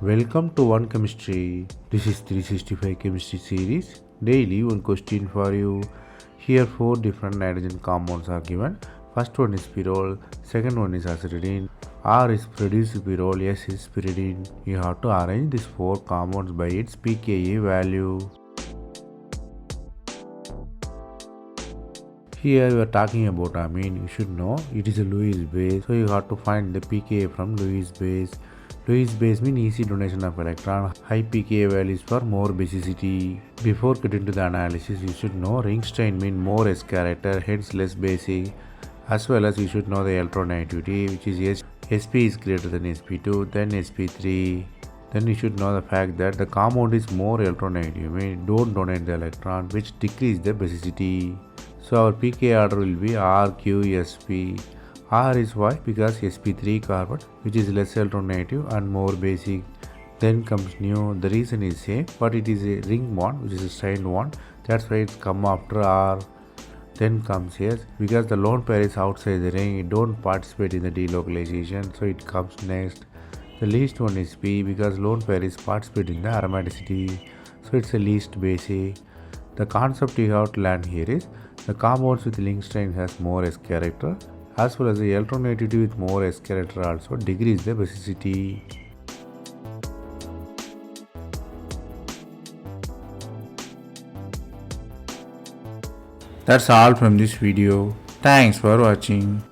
Welcome to One Chemistry. This is 365 Chemistry series. Daily one question for you. Here four different nitrogen compounds are given. First one is pyrrole, second one is acidity. R is produced pyrrole, S is pyridine. You have to arrange these four compounds by its pKa value. Here we are talking about amine. You should know it is a Lewis base, so you have to find the pKa from Lewis base. Lewis base means easy donation of electron. High pKa values for more basicity. Before getting to the analysis, you should know ring strain means more S character, hence less basic. As well as you should know the electronegativity, which is Sp is greater than Sp2, then Sp3. Then you should know the fact that the compound is more electronegative, means don't donate the electron, which decrease the basicity. So our pK order will be RQSP. R is why? Because sp3 carbon, which is less electronegative and more basic. Then comes nu. The reason is same, but it is a ring bond, which is a strained one. That's why it's come after R. Then comes S, because the lone pair is outside the ring, it don't participate in the delocalization, so it comes next. The least one is P, because lone pair is participating in the aromaticity, so it's the least basic. The concept you have to learn here is the compounds with link strain has more S character, as well as the electronegativity with more S character also decrease the basicity. That's all from this video. Thanks for watching.